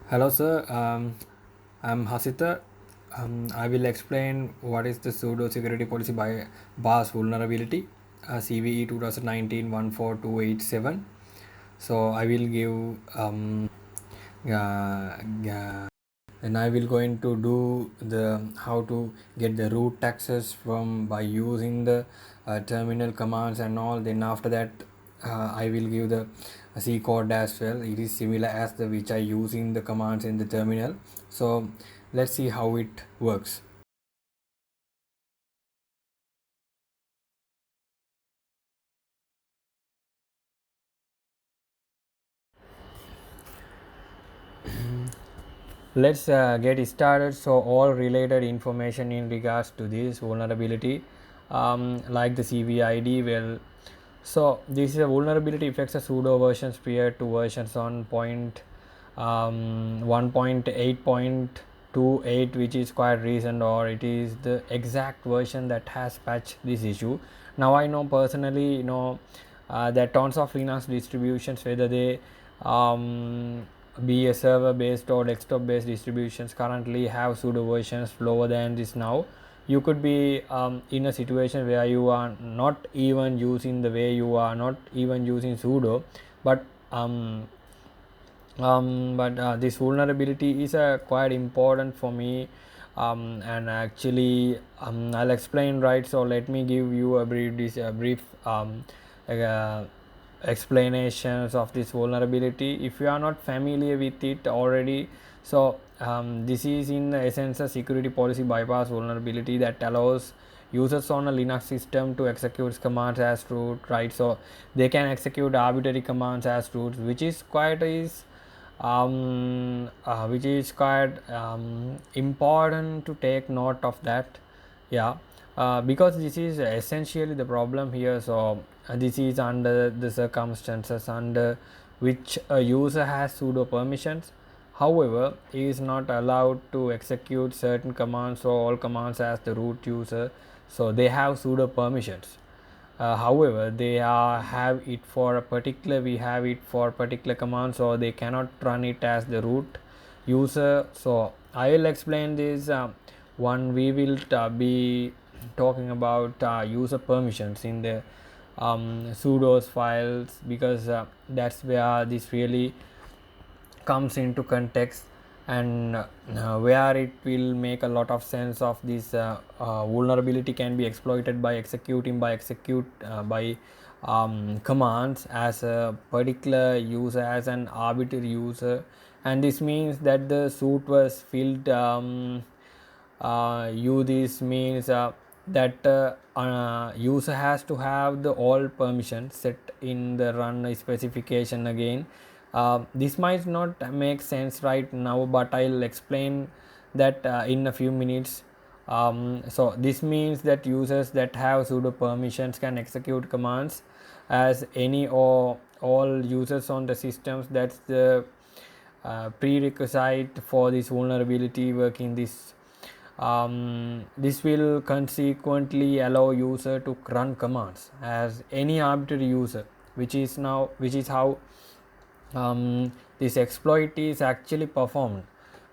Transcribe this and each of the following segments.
Hello, sir. I'm Hasita. I will explain what is the pseudo security policy by BAS vulnerability, CVE 2019-14287. So I will give uh, and I will going to do the how to get the root access from by using the terminal commands and all. Then after that, I will give the C code as well. It is similar as the which I using the commands in the terminal. So let's see how it works. Let's get started. So all related information in regards to this vulnerability, like the CVID, well, so this is a vulnerability affects a pseudo versions prior to versions on point 1.8.28, which is quite recent, or it is the exact version that has patched this issue. Now I know personally, that tons of Linux distributions, whether they be a server based or desktop based distributions, currently have pseudo versions lower than this. Now you could be in a situation where you are not even using the way you are not even using sudo, but this vulnerability is quite important for me, and actually I'll explain, right? So let me give you a brief uh, explanations of this vulnerability if you are not familiar with it already. So this is in essence a security policy bypass vulnerability that allows users on a Linux system to execute commands as root, right? So they can execute arbitrary commands as root, which is quite important to take note of that. Yeah, because this is essentially the problem here. So this is under the circumstances under which a user has sudo permissions. However, he is not allowed to execute certain commands or all commands as the root user, so they have sudo permissions. However, they have it for a particular we have it for particular commands, so they cannot run it as the root user. So I will explain this one. We will be talking about user permissions in the sudo's files, because that's where this really comes into context, and where it will make a lot of sense of this vulnerability can be exploited by execute by commands as a particular user, as an arbitrary user. And this means that the suit was filled this means that user has to have the all permissions set in the run specification again. This might not make sense right now, but I'll explain that in a few minutes. So this means that users that have sudo permissions can execute commands as any or all users on the systems. That's the prerequisite for this vulnerability working. This will consequently allow user to run commands as any arbitrary user, which is how this exploit is actually performed,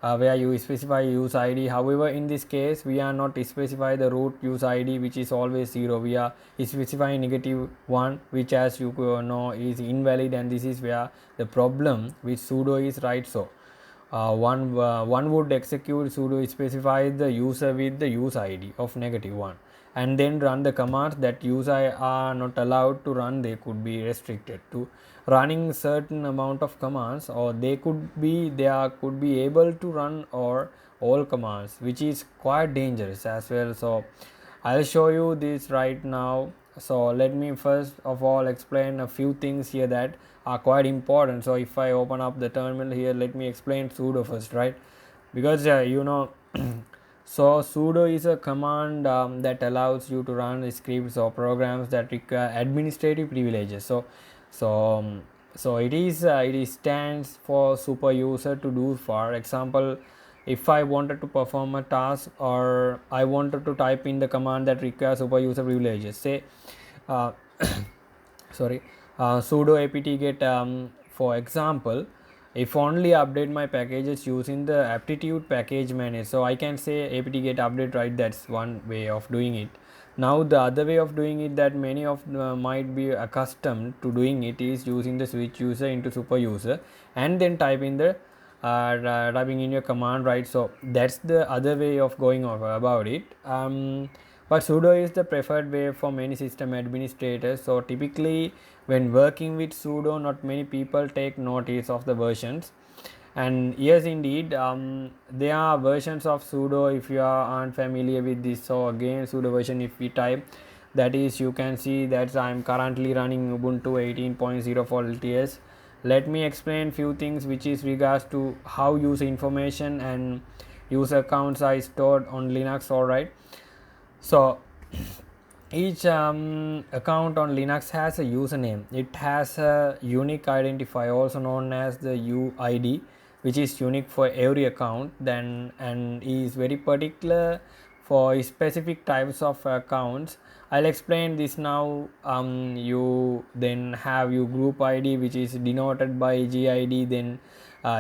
where you specify use id. However, in this case we are not specify the root use id, which is always 0. We are specifying -1, which, as you know, is invalid, and this is where the problem with sudo is, right? So one would execute sudo specify the user with the use id of -1, and then run the commands that user are not allowed to run. They could be restricted to running certain amount of commands, or they could be able to run or all commands, which is quite dangerous as well. So I'll show you this right now. So let me first of all explain a few things here that are quite important. So if I open up the terminal here, let me explain sudo first, right? Because so sudo is a command that allows you to run scripts or programs that require administrative privileges. So it stands for super user to do. For example, if I wanted to perform a task, or I wanted to type in the command that requires super user privileges, say sorry sudo apt get, for example, if only update my packages using the aptitude package manager. So I can say apt get update, right? That's one way of doing it. Now the other way of doing it that many of might be accustomed to doing it is using the switch user into super user and then typing in your command, right? So that's the other way of going over about it. But sudo is the preferred way for many system administrators. So typically when working with sudo, not many people take notice of the versions. And yes, indeed, there are versions of sudo if you aren't familiar with this. So again, sudo version, if we type, that is, you can see that I'm currently running ubuntu 18.04 LTS. Let me explain few things which is regards to how user information and user accounts are stored on Linux. All right, so each account on Linux has a username. It has a unique identifier, also known as the UID, which is unique for every account, then and is very particular for specific types of accounts. I'll explain this now. You then have your group ID, which is denoted by GID. Then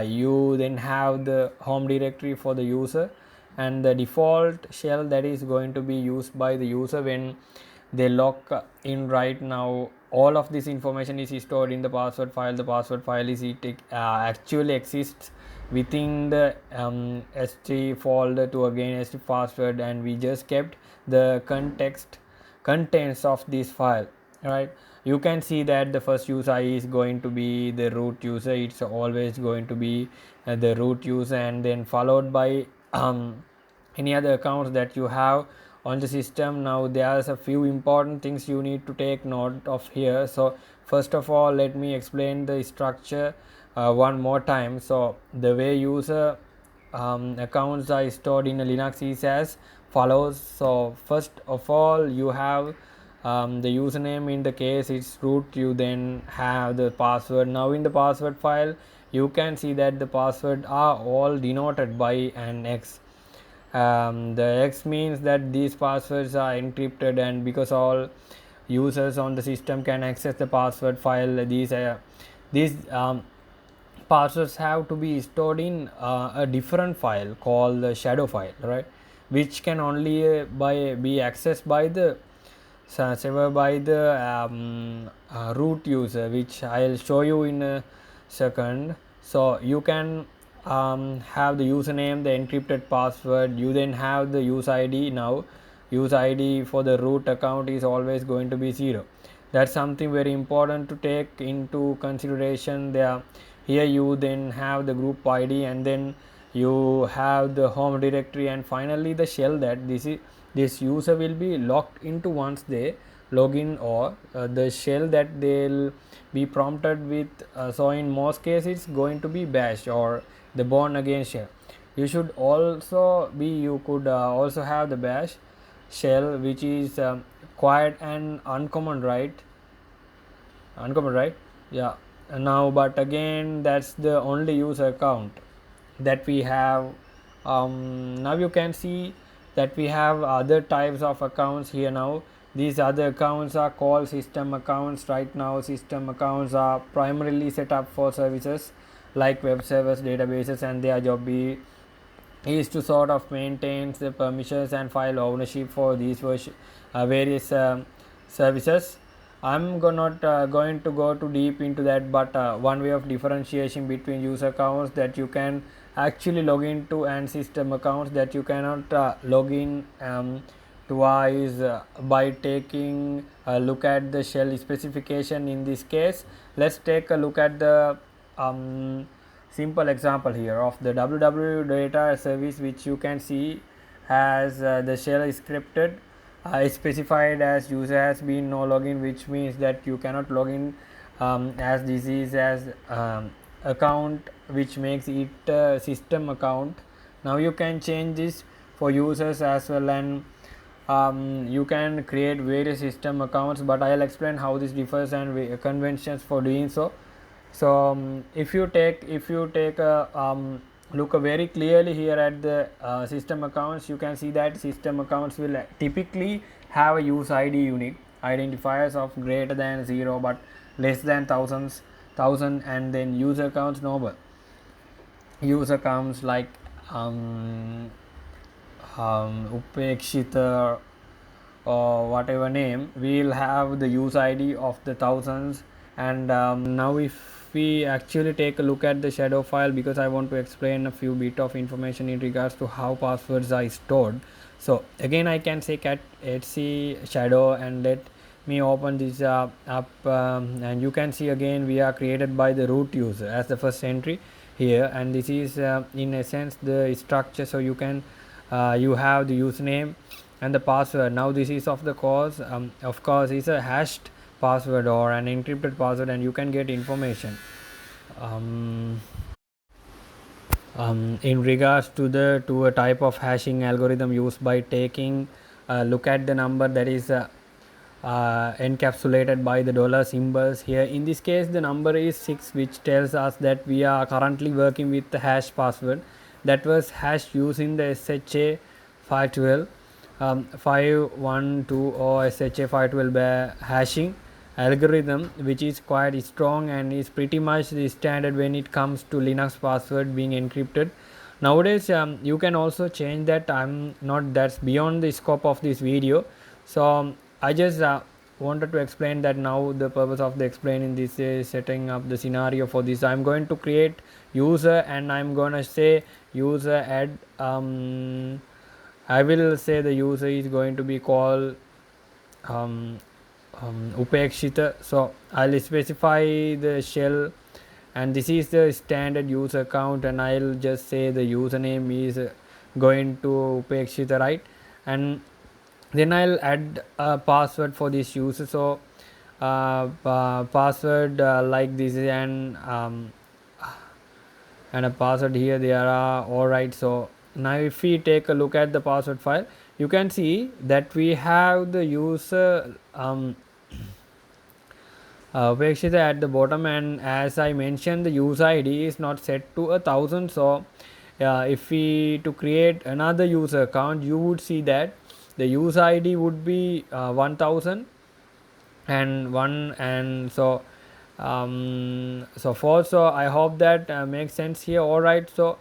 you then have the home directory for the user, and the default shell that is going to be used by the user when they log in. Right now all of this information is stored in the password file. The password file is actually exists within the st folder to again st password, and we just kept the contents of this file, right? You can see that the first user is going to be the root user. It's always going to be the root user, and then followed by any other accounts that you have on the system. Now there's a few important things you need to take note of here. So first of all, let me explain the structure one more time. So the way user accounts are stored in a Linux is as follows. So first of all, you have the username. In the case it's root, you then have the password. Now in the password file you can see that the password are all denoted by an X. The X means that these passwords are encrypted, and because all users on the system can access the password file, these passwords have to be stored in a different file called the shadow file, right, which can only be accessed by the server by the root user, which I'll show you in a second. So you can have the username, the encrypted password. You then have the use ID. Now use ID for the root account is always going to be 0. That's something very important to take into consideration there. Here you then have the group ID, and then you have the home directory, and finally the shell that this user will be locked into once they log in, or the shell that they'll be prompted with. So in most cases it's going to be bash or the born again shell. You should also be you could also have the bash shell, which is quiet and uncommon, right? Yeah. Now but again, that's the only user account that we have. Now you can see that we have other types of accounts here. Now these other accounts are called system accounts. Right now system accounts are primarily set up for services like web servers, databases, and their job is to sort of maintain the permissions and file ownership for these various services. I'm not going to go too deep into that, but one way of differentiation between user accounts that you can actually log into and system accounts that you cannot log in twice by taking a look at the shell specification. In this case, let's take a look at the simple example here of the www data service, which you can see has the shell is scripted. Specified as user has been no login, which means that you cannot log in as this is as account, which makes it a system account. Now you can change this for users as well, and you can create various system accounts, but I'll explain how this differs and conventions for doing so. So if you take a look very clearly here at the system accounts, you can see that system accounts will typically have a use ID unique identifiers of greater than 0 but less than 1000, and then user accounts normal. user comes like Upekshita or whatever name, we will have the user ID of the thousands. And now if we actually take a look at the shadow file, because I want to explain a few bit of information in regards to how passwords are stored. So again I can say cat etc shadow, and let me open this up, and you can see again we are created by the root user as the first entry here, and this is in essence the structure. So you can you have the username and the password. Now this is of the course of course is a hashed password or an encrypted password, and you can get information um, in regards to the to a type of hashing algorithm used by taking a look at the number that is encapsulated by the dollar symbols here. In this case the number is 6, which tells us that we are currently working with the hash password that was hashed using the SHA 512 512 or SHA 512 hashing algorithm, which is quite strong and is pretty much the standard when it comes to Linux password being encrypted. Nowadays you can also change that. I'm not, that's beyond the scope of this video. So I just wanted to explain that. Now the purpose of the explaining this is setting up the scenario for this. I'm going to create user and I'm gonna say user add I will say the user is going to be called Upekshita. So I'll specify the shell, and this is the standard user account, and I'll just say the username is going to Upekshita, right? And then I'll add a password for this user. So password like this, and a password here there are all right. So now if we take a look at the password file, you can see that we have the user Upekshita at the bottom, and as I mentioned the user ID is not set to 1,000. So if we to create another user account, you would see that the user ID would be 1000 and 1, and so forth. So I hope that makes sense here. All right, so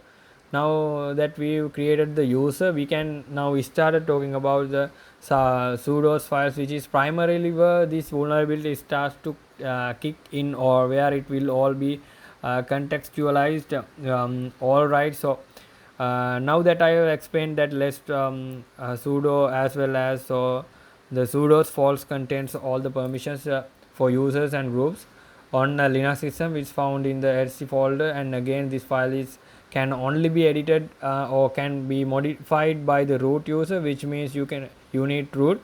now that we've created the user, we can now we started talking about the sudos files, which is primarily where this vulnerability starts to kick in, or where it will all be contextualized. All right, so now that I have explained that, let's sudo as well as, so the sudo's false contains all the permissions for users and groups on a Linux system, which is found in the etc folder. And again this file is can only be edited or can be modified by the root user, which means you need root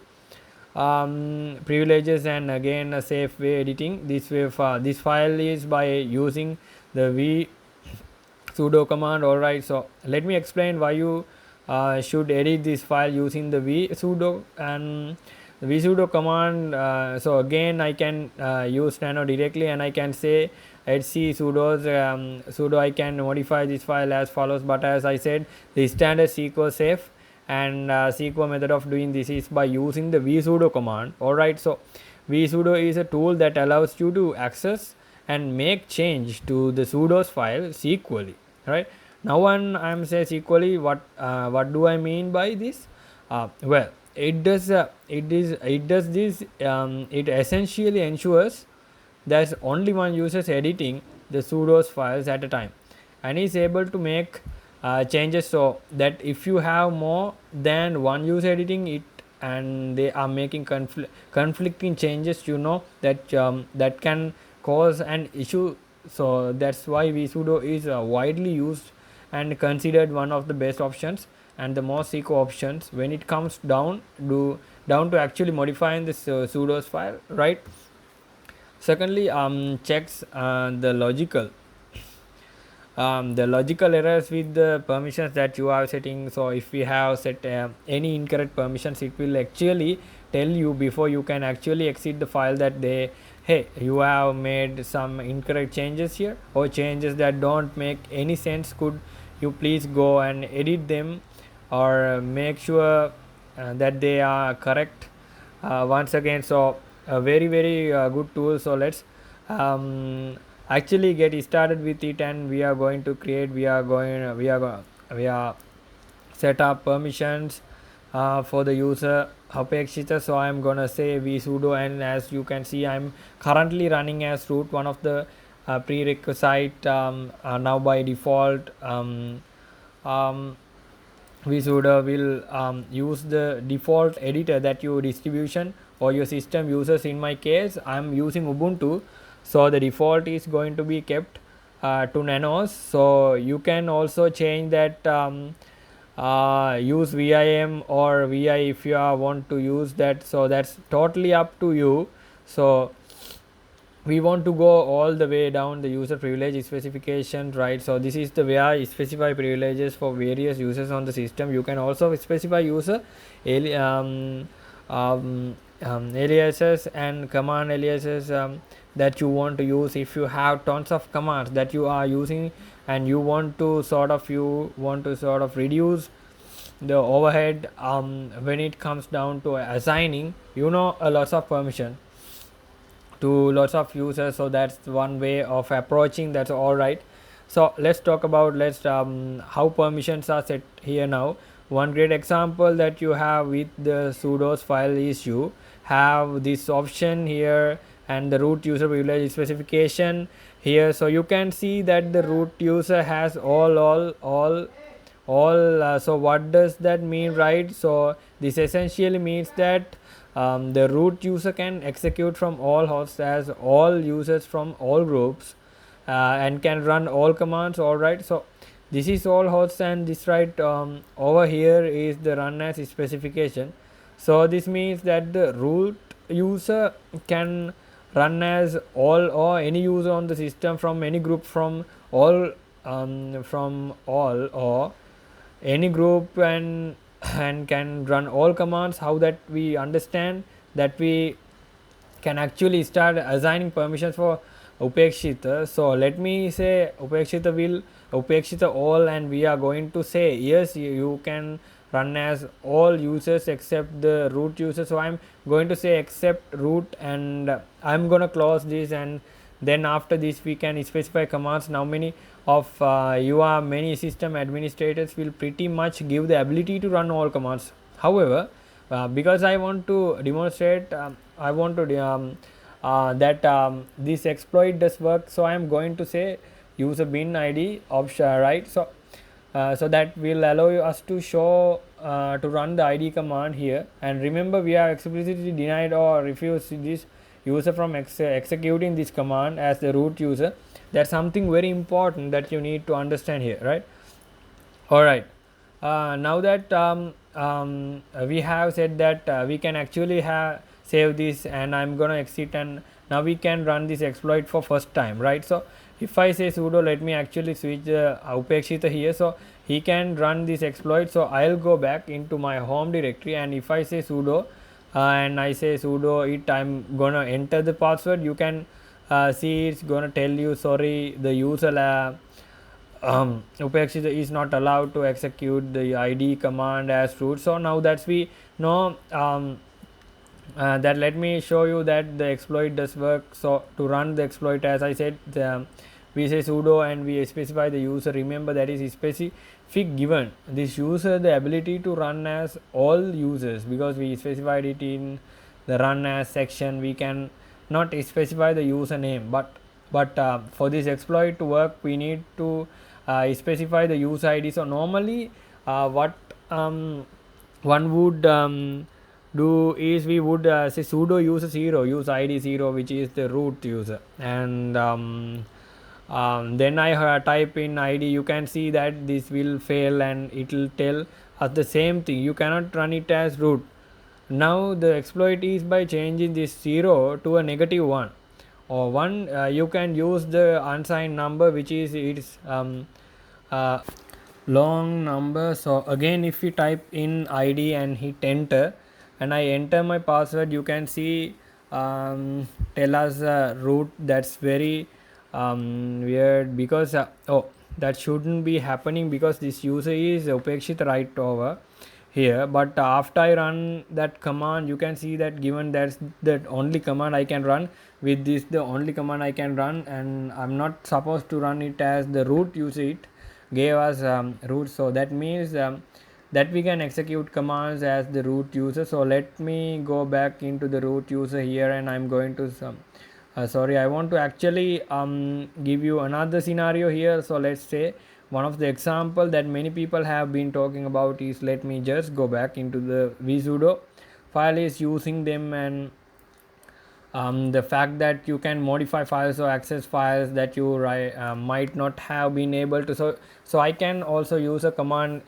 privileges and again a safe way editing. This way this file is by using the v sudo command. All right, so let me explain why you should edit this file using the v sudo and the vsudo command. So again I can use nano directly, and I can say etc sudo I can modify this file as follows. But as I said, the standard SQL safe and SQL method of doing this is by using the vsudo command. All right, so vsudo is a tool that allows you to access and make change to the sudo's file sequally, right? Now when I'm say sequally, what do I mean by this? Well, it does this it essentially ensures there's only one user editing the sudo's files at a time, and is able to make changes, so that if you have more than one user editing it and they are making conflicting changes, you know that that can cause an issue. So that's why vsudo is widely used and considered one of the best options and the most eco options when it comes down to actually modifying this sudo's file, right? Secondly, checks the logical errors with the permissions that you are setting. So if we have set any incorrect permissions, it will actually tell you before you can actually exit the file that they, hey, you have made some incorrect changes here, or changes that don't make any sense. Could you please go and edit them, or make sure that they are correct once again. So a very good tool. So let's actually get started with it, and we are going to create, we are set up permissions for the user Apekshita. So I'm gonna say vsudo, and as you can see, I'm currently running as root, one of the prerequisite now by default. vsudo will use the default editor that your distribution or your system uses. In my case, I'm using Ubuntu, so the default is going to be kept to nanos. So you can also change that, use vim or vi if you want to use that, so that's totally up to you. So we want to go all the way down the user privilege specification, right? So this is the where I specify privileges for various users on the system. You can also specify user aliases and command aliases that you want to use. If you have tons of commands that you are using and you want to sort of reduce the overhead when it comes down to assigning a lot of permission to lots of users, so that's one way of approaching. That's all right. So let's talk about how permissions are set here now. One great example that you have with the sudo's file is you have this option here and the root user privilege specification here. So you can see that the root user has all. So what does that mean, right? So this essentially means that the root user can execute from all hosts as all users from all groups, and can run all commands, all right. So this is all hosts, and this right over here is the run as specification. So this means that the root user can run as all or any user on the system from any group from all or any group, and can run all commands. How that we understand that we can actually start assigning permissions for Upekshita. So let me say Upekshita all, and we are going to say yes, you can run as all users except the root user. So I'm going to say except root, and I'm going to close this, and then after this we can specify commands. Now many of many system administrators will pretty much give the ability to run all commands. However, because I want to demonstrate, I want to that this exploit does work, so I am going to say user bin id option, right? So so that will allow us to show to run the id command here. And remember, we are explicitly denied or refused this user from executing this command as the root user. That's something very important that you need to understand here, right? All right. Now that we have said that we can actually save this, and I'm gonna exit, and now we can run this exploit for first time, right? So if I say sudo, let me actually switch Upekshita here, so he can run this exploit. So I'll go back into my home directory, and if I say sudo and I say sudo it, I'm gonna enter the password. You can see it's gonna tell you, sorry, the user Upekshita is not allowed to execute the id command as root. So now that we know that, let me show you that the exploit does work. So to run the exploit, as I said, we say sudo and we specify the user. Remember, that is specific given this user the ability to run as all users, because we specified it in the run as section. We can not specify the username, but for this exploit to work, we need to specify the user id. So normally what one would do is we would say sudo user 0, use id 0, which is the root user, and then I type in id. You can see that this will fail, and it will tell us the same thing, you cannot run it as root. Now the exploit is by changing this 0 to a -1 or 1. You can use the unsigned number, which is its long number. So again, if we type in id and hit enter, and I enter my password, you can see tell us root. That's very weird, because that shouldn't be happening, because this user is Upekshita right over. here, but after I run that command, you can see that given that's the only command I can run with this, the only command I can run, and I'm not supposed to run it as the root user it gave us root. So that means that we can execute commands as the root user. So let me go back into the root user here, and I'm going to sorry, I want to actually give you another scenario here. So let's say one of the example that many people have been talking about is, let me just go back into the vsudo file is using them, and the fact that you can modify files or access files that you might not have been able to. So I can also use a command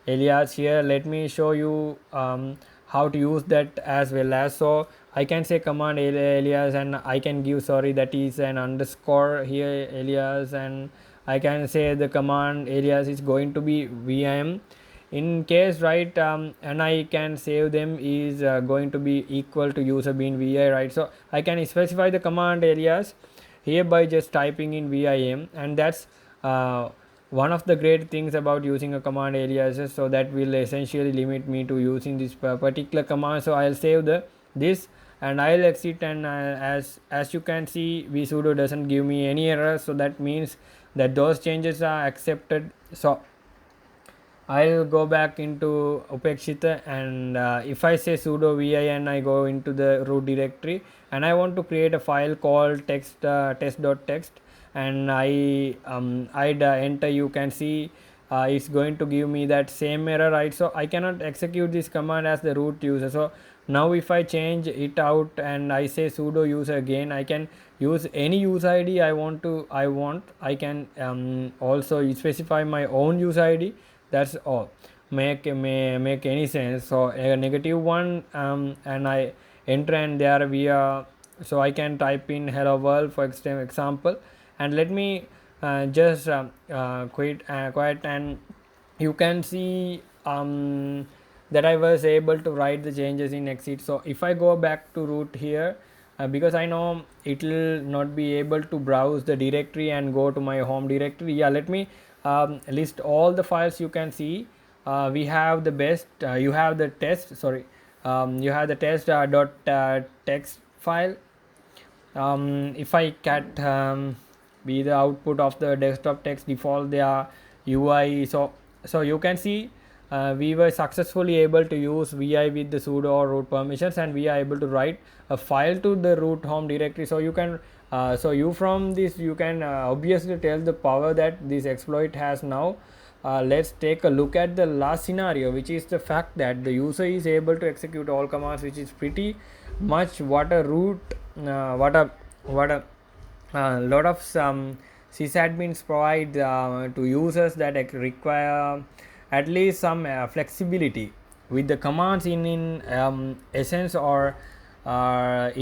alias here. Let me show you how to use that as well as. So I can say command alias, and I can give, sorry, that is an underscore here alias, and I can say the command alias is going to be vim in case, right, and I can save them is going to be equal to user being vi, right. So I can specify the command alias here by just typing in vim, and that's one of the great things about using a command aliases. So that will essentially limit me to using this particular command. So I'll save the this and I'll exit, and as you can see, vsudo doesn't give me any errors. So that means that those changes are accepted. So I'll go back into Upekshita, and if I say sudo vi and I go into the root directory and I want to create a file called test.txt, and I'd enter, you can see it's going to give me that same error, right. So I cannot execute this command as the root user. So now if I change it out and I say sudo user again, I can use any user id I want. I can also specify my own user id. That's all. Make any sense. So a -1 and I enter, and there we are. So I can type in hello world for example, and let me just quit, and you can see that I was able to write the changes in exit. So if I go back to root here, because I know it will not be able to browse the directory and go to my home directory. Yeah, let me list all the files. You can see we have the best, you have the test, sorry, you have the test text file. If I cat be the output of the desktop text default their UI. So you can see we were successfully able to use vi with the sudo or root permissions, and we are able to write a file to the root home directory. So you can so you from this you can obviously tell the power that this exploit has now. Let's take a look at the last scenario, which is the fact that the user is able to execute all commands, which is pretty much what a root what a lot of some sysadmins provide to users that require at least some flexibility with the commands in essence, or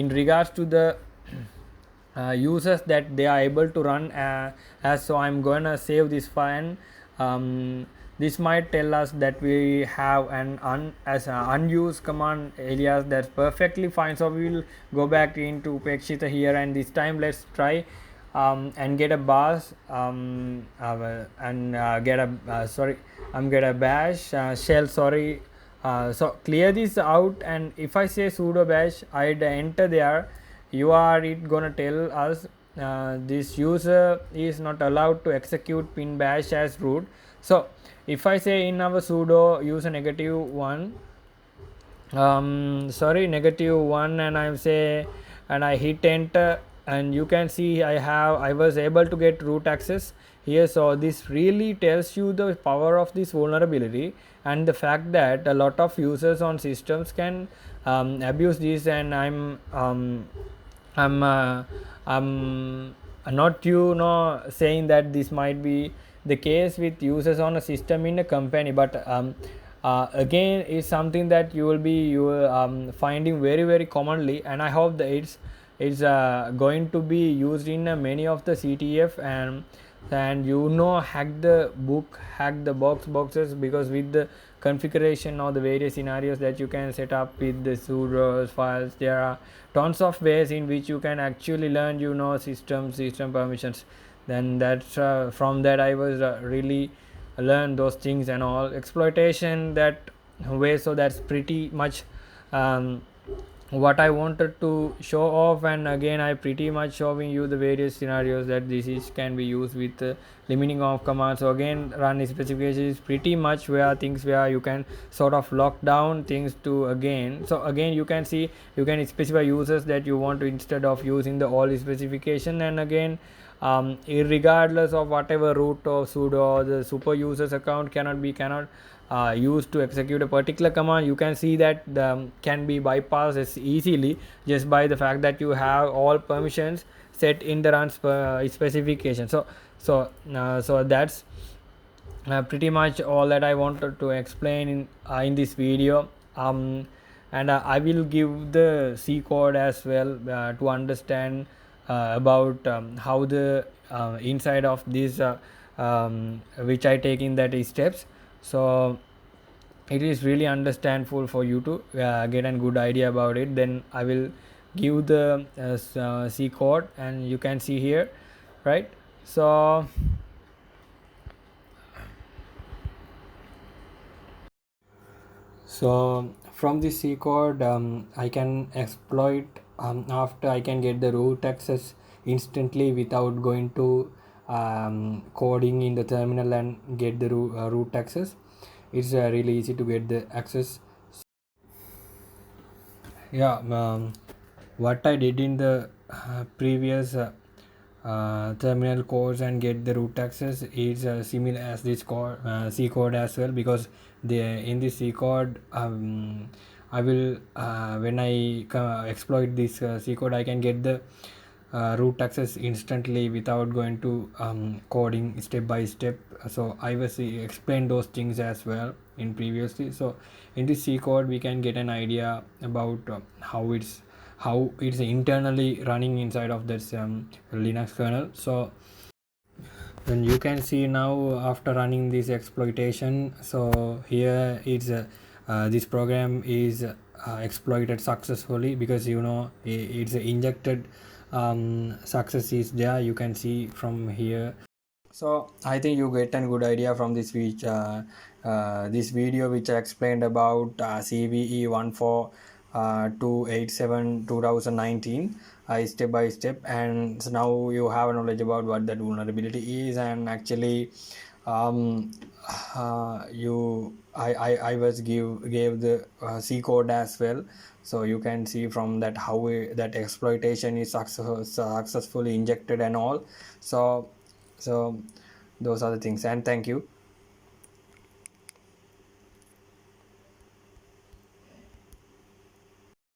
in regards to the users that they are able to run as. So I'm gonna save this file. This might tell us that we have an unused command alias. That's perfectly fine. So we will go back into Upekshita here, and this time let's try and get a bash and get a sorry, get a bash shell, sorry. So clear this out, and if I say sudo bash, I'd enter there. You are it gonna tell us this user is not allowed to execute pin bash as root. So if I say in our sudo user -1 sorry -1, and I say, and I hit enter, and you can see I was able to get root access here. So this really tells you the power of this vulnerability, and the fact that a lot of users on systems can abuse this. And I'm not saying that this might be the case with users on a system in a company, but again it's something that you will finding very commonly, and I hope that it's going to be used in many of the CTF, and hack the boxes, because with the configuration or the various scenarios that you can set up with the sudo files, there are tons of ways in which you can actually learn system permissions. Then that's from that I was really learn those things and all exploitation that way. So that's pretty much what I wanted to show off. And again I pretty much showing you the various scenarios that this is can be used with limiting of commands. So again run specification is pretty much where things where you can sort of lock down things to again. So again you can see you can specify users that you want to instead of using the all specification. And again regardless of whatever root or sudo or the super users account cannot used to execute a particular command, you can see that can be bypassed easily just by the fact that you have all permissions set in the run specification. So that's pretty much all that I wanted to explain in this video. And I will give the C code as well to understand about how the inside of this which I take in that steps. So it is really understandable for you to get a good idea about it. Then I will give the C code and you can see here, right? So from this C code I can exploit after I can get the root access instantly without going to coding in the terminal and get the root access. It's really easy to get the access. Yeah, what I did in the previous terminal codes and get the root access is similar as this code C code as well, because in this C code I will when I exploit this C code I can get the root access instantly without going to coding step by step. So I was explained those things as well in previously. So in this C code we can get an idea about how it's internally running inside of this Linux kernel. So then you can see now after running this exploitation, so here it's this program is exploited successfully, because it's injected success is there, you can see from here. So I think you get a good idea from this this video which I explained about CVE 14287 2019 step by step. And so now you have knowledge about what that vulnerability is. And actually I was gave the C code as well, so you can see from that how that exploitation is successfully injected and all. So those are the things, and thank you.